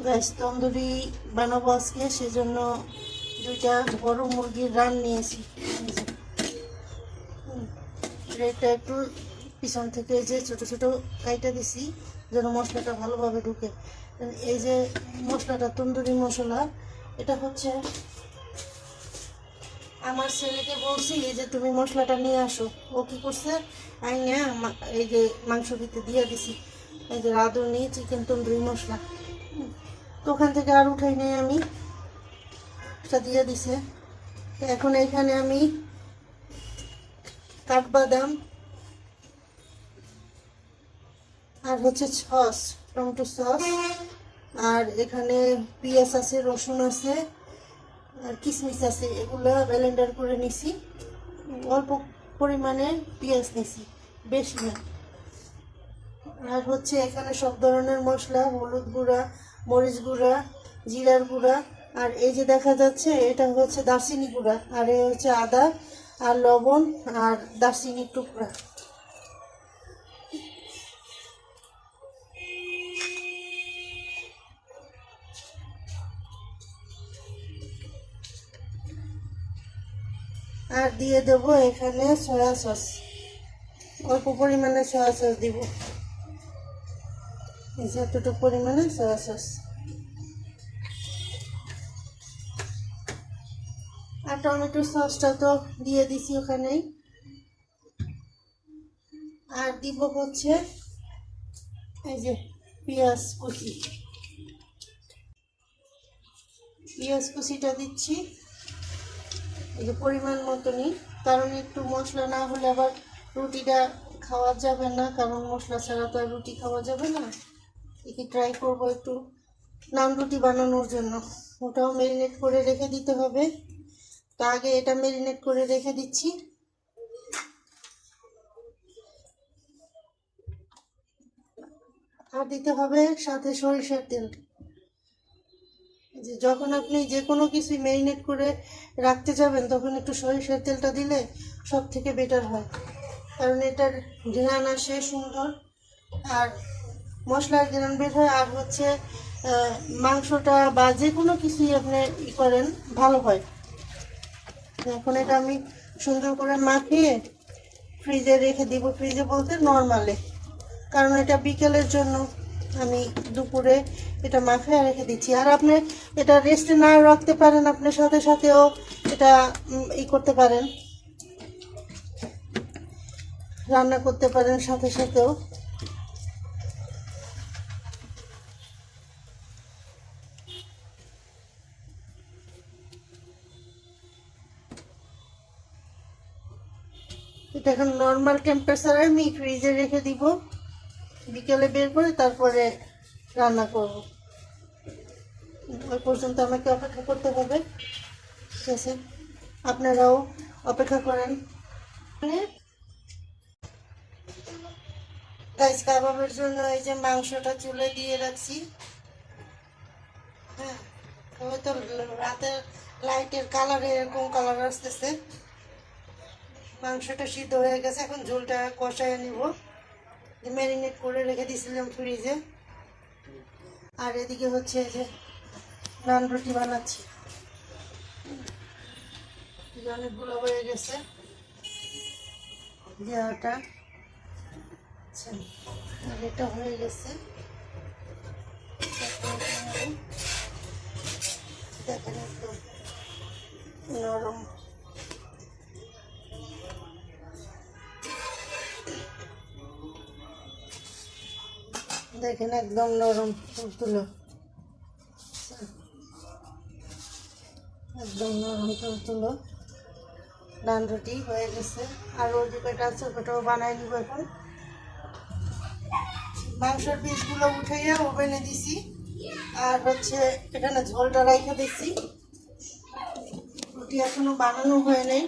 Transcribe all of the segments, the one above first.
Guys tandoori বানাবো আজকে, সেজন্য দুইটা বড় মুরগির রান নিয়েছি। এটা একটু পিছন থেকে এই যে ছোট ছোট কাইটা দিছি যেন মশলাটা ভালোভাবে ঢুকে। এই যে মশলাটা তন্দুরি মশলা, এটা হচ্ছে আমার ছেলেকে বলছি এই যে তুমি মশলাটা নিয়ে আসো, ও কি করছে আইনা এই যে মাংস দিতে দিয়ে দিছি, এই যে রাঁধুনি চিকেন তন্দুরি মশলা। তো ওখান থেকে আর উঠাই নেই আমি, এটা দিয়ে দিছে। এখন এখানে আমি কাঠবাদাম আর হচ্ছে সস, টমেটো সস, আর এখানে পেঁয়াজ আছে, রসুন আছে, আর কিশমিশ আছে, এগুলো ব্লেন্ডার করে নিছি। অল্প পরিমাণে পেঁয়াজ নিছি, বেশি না। আর হচ্ছে এখানে সব ধরনের মশলা, হলুদ গুঁড়া, মরিচ গুঁড়া, জিরার গুঁড়া, আর এই যে দেখা যাচ্ছে এটা হচ্ছে দারচিনি গুঁড়া, আর এই হচ্ছে আদা আর লবণ আর দারচিনির টুকরা। আর দিয়ে দেবো এখানে সয়া সস, অল্প পরিমাণে সয়া সস দিব, এই যে এতটুকু পরিমাণে সয়া সস। আর টমেটো সসটা তো দিয়ে দিছি ওখানেই। আর দিব হচ্ছে এই যে পেঁয়াজ কুচি, পেঁয়াজ কুচিটা দিচ্ছি এই যে পরিমাণ মতনই, কারণ একটু মশলা না হলে আবার রুটিটা খাওয়া যাবে না, কারণ মশলা ছাড়া তো আর রুটি খাওয়া যাবে না। একে ট্রাই করবো একটু নান রুটি বানানোর জন্য, ওটাও ম্যারিনেট করে রেখে দিতে হবে। তো আগে এটা ম্যারিনেট করে রেখে দিচ্ছি। আর দিতে হবে সাথে সরিষার তেল। যে যখন আপনি যে কোনো কিছুই ম্যারিনেট করে রাখতে যাবেন তখন একটু সরিষার তেলটা দিলে সব থেকে বেটার হয়, কারণ এটার ঘ্রাণ আসে সুন্দর, আর মশলার ঘ্রাণ বের হয়, আর হচ্ছে মাংসটা বা যে কোনো কিছুই আপনি করেন ভালো হয়। এখন এটা আমি সুন্দর করে মাখিয়ে ফ্রিজে রেখে দিব, ফ্রিজে বলতে নর্মালে, কারণ এটা বিকেলের জন্য আমি দুপুরে এটা মাখিয়ে রেখে দিচ্ছি। আর আপনি এটা রেস্টে না রাখতে পারেন, আপনি সাথে সাথেও এটা করতে পারেন, রান্না করতে পারেন সাথে সাথেও। এটা এখন নর্মাল টেম্পারেচারে আমি ফ্রিজে রেখে দিব, বিকেলে বের করে তারপরে রান্না করব। ওই পর্যন্ত আমাকে অপেক্ষা করতে হবে, ঠিক আছে? আপনারাও অপেক্ষা করেন। গাইস কাবাবের জন্য এই যে মাংসটা চুলে দিয়ে রাখছি। হ্যাঁ, হয়তো রাতের লাইটের কালারে এরকম কালার আসতেছে। মাংসটা সিদ্ধ হয়ে গেছে, এখন ঝোলটা কষায় নিব। ম্যারিনেট করে রেখে দিয়েছিলাম ফ্রিজে। আর এদিকে হচ্ছে যে নান রুটি বানাচ্ছি, অনেকগুলো হয়ে গেছে যে আটা। আচ্ছা, আর এটা হয়ে গেছে, দেখেন একদম নরম। দেখেন একদম নরম তুলতুলো, একদম নরম তুলতুলো নান রুটি হয়ে গেছে। আর ওই যে কয়টা আছে ওটাও বানাই নিব। এখন মাংসের পিসগুলো উঠাইয়া ওভেনে দিছি, আর হচ্ছে এখানে ঝোলটা রাইখা দিচ্ছি। রুটি এখনো বানানো হয় নাই,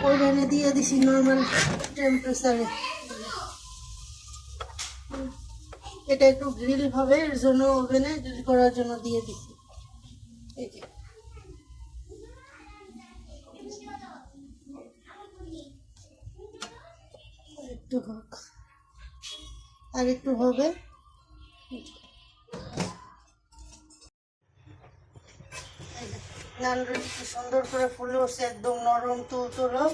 ওভেনে দিয়ে দিছি নর্মাল টেম্পারেচারে। এটা একটু গ্রিল হবে, এর জন্য ওভেনে গ্রিল করার জন্য দিয়ে দিছি। এই যে একটু হোক, আর একটু হবে। নান রুটি কি সুন্দর করে ফুলে উঠছে, একদম নরম তুলতুলো।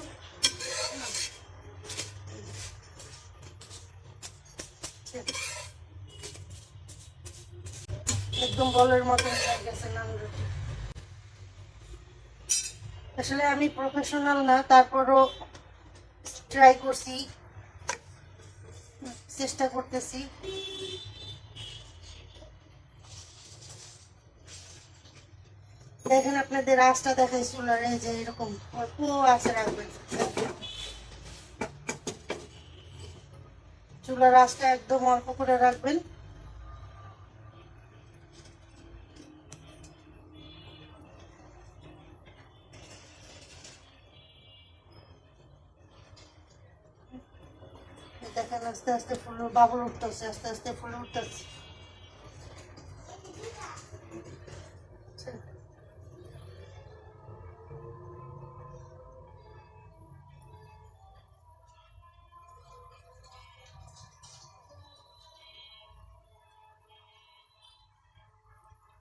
একদম বলের মতন হয়ে গেছে নান রুটি। আসলে আমি প্রফেশনাল না, তারপরও ট্রাই করছি, চেষ্টা করতেছি। দেখেন আপনাদের আঁচটা দেখাই চুলার, এই যে এরকম অল্প আঁচে রাখবেন। চুলার আঁচটা একদম অল্প করে রাখবেন। দেখেন আস্তে আস্তে ফুলের বাবুল উঠতেছে, আস্তে আস্তে ফুলে উঠতেছে।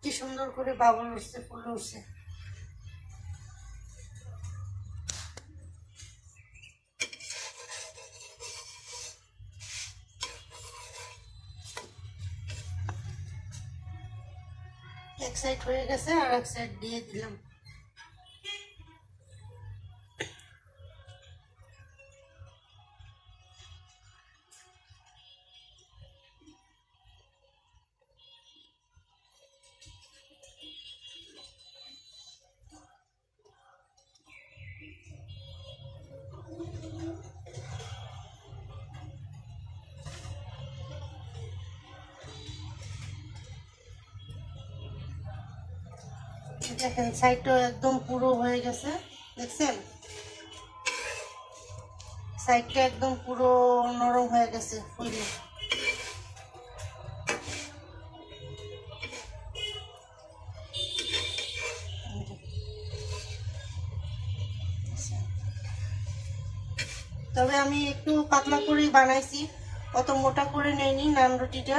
কি সুন্দর করে বাবুল উঠছে, ফুল উঠছে। এক সাইড হয়ে গেছে, আর এক সাইড দিয়ে দিলাম। দেখেন সাইডটা একদম পুরো হয়ে গেছে, দেখছেন সাইডটা একদম পুরো নরম হয়ে গেছে ফুলে। তবে আমি একটু পাতলা করেই বানাইছি, অত মোটা করে নেইনি নান রুটিটা।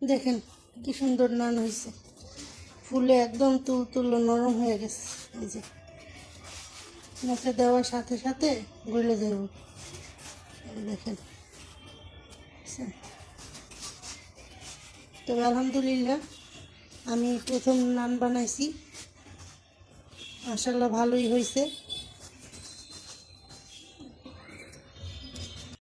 দেখেন কি সুন্দর নান হয়েছে, ফুলে একদম তুলতুলো নরম হয়ে গেছে। এই যে মুখে দেওয়ার সাথে সাথে গলে যাব। দেখেন, তবে আলহামদুলিল্লাহ আমি প্রথম নান বানাইছি, মাশাআল্লাহ ভালোই হয়েছে।